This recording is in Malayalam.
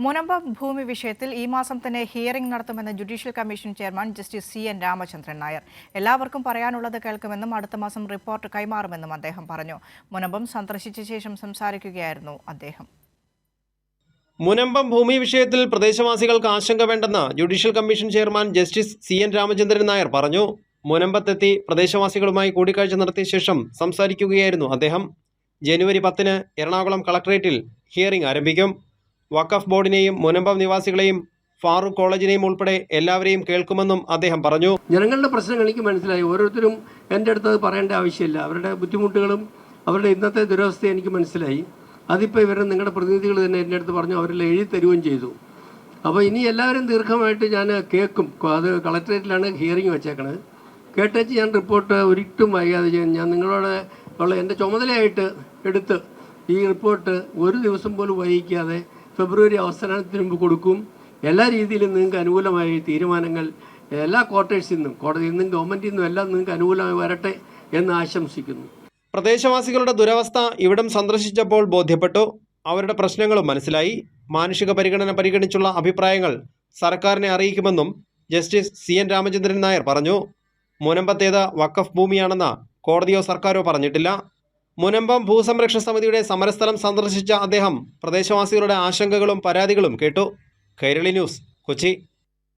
മുനമ്പം ഭൂമി വിഷയത്തിൽ ഈ മാസം തന്നെ ഹിയറിംഗ് നടത്തുമെന്ന് judicial commission chairman justice CN Ramachandran Nair. എല്ലാവർക്കും പറയാനുള്ളത് കേൾക്കുമെന്നും അടുത്ത മാസം റിപ്പോർട്ട് കൈമാറുമെന്നും അദ്ദേഹം പറഞ്ഞു. മുനമ്പം സന്ദർശിച്ച ശേഷം സംസാരിക്കുകയായിരുന്നു അദ്ദേഹം. മുനമ്പം ഭൂമി വിഷയത്തിൽ പ്രദേശവാസികൾക്ക് ആശങ്ക വേണ്ടെന്ന് judicial commission chairman justice CN Ramachandran Nair പറഞ്ഞു. മുനമ്പത്തെത്തി പ്രദേശവാസികളുമായി കൂടിക്കാഴ്ച നടത്തിയ ശേഷം സംസാരിക്കുകയായിരുന്നു അദ്ദേഹം. ജനുവരി 10 എറണാകുളം കളക്ടറേറ്റിൽ ഹിയറിംഗ് ആരംഭിക്കും. വഖഫ് ബോർഡിനെയും മുനമ്പം നിവാസികളെയും ഫാറൂഖ് കോളേജിനെയും ഉൾപ്പെടെ എല്ലാവരെയും കേൾക്കുമെന്നും അദ്ദേഹം പറഞ്ഞു. ജനങ്ങളുടെ പ്രശ്നങ്ങൾ എനിക്ക് മനസ്സിലായി. ഓരോരുത്തരും എൻ്റെ അടുത്ത് അത് പറയേണ്ട ആവശ്യമില്ല. അവരുടെ ബുദ്ധിമുട്ടുകളും അവരുടെ ഇന്നത്തെ ദുരവസ്ഥ എനിക്ക് മനസ്സിലായി. അതിപ്പോൾ ഇവരുടെ നിങ്ങളുടെ പ്രതിനിധികൾ തന്നെ എൻ്റെ അടുത്ത് പറഞ്ഞു, അവരെല്ലാം എഴുതി തരുകയും ചെയ്തു. അപ്പോൾ ഇനി എല്ലാവരും ദീർഘമായിട്ട് ഞാൻ കേൾക്കും. അത് കളക്ടറേറ്റിലാണ് ഹിയറിംഗ് വെച്ചേക്കണത്. കേട്ടേച്ച് ഞാൻ റിപ്പോർട്ട് ഒരിക്കലും വൈകാതെ ചെയ്യാൻ ഞാൻ നിങ്ങളോട് ഉള്ള എൻ്റെ ചുമതലയായിട്ട് എടുത്ത് ഈ റിപ്പോർട്ട് ഒരു ദിവസം പോലും വൈകിക്കാതെ ഫെബ്രുവരി അവസാനത്തിന് മുമ്പ് കൊടുക്കും. എല്ലാ രീതിയിലും നിങ്ങൾക്ക് അനുകൂലമായ തീരുമാനങ്ങൾ എല്ലാ ക്വാർട്ടേഴ്സിൽ നിന്നും, കോടതിയിൽ നിന്നും ഗവൺമെൻറ്റിൽ നിന്നും എല്ലാം നിങ്ങൾക്ക് അനുകൂലമായി വരട്ടെ എന്ന് ആശംസിക്കുന്നു. പ്രദേശവാസികളുടെ ദുരവസ്ഥ ഇവിടം സന്ദർശിച്ചപ്പോൾ ബോധ്യപ്പെട്ടു. അവരുടെ പ്രശ്നങ്ങളും മനസ്സിലായി. മാനുഷിക പരിഗണന പരിഗണിച്ചുള്ള അഭിപ്രായങ്ങൾ സർക്കാരിനെ അറിയിക്കുമെന്നും ജസ്റ്റിസ് CN രാമചന്ദ്രൻ നായർ പറഞ്ഞു. മുനമ്പത്തേത് വഖഫ് ഭൂമിയാണെന്ന് കോടതിയോ സർക്കാരോ പറഞ്ഞിട്ടില്ല. മുനമ്പം ഭൂസംരക്ഷണ സമിതിയുടെ സമരസ്ഥലം സന്ദർശിച്ച അദ്ദേഹം പ്രദേശവാസികളുടെ ആശങ്കകളും പരാതികളും കേട്ടു. കൈരളി ന്യൂസ്, കൊച്ചി.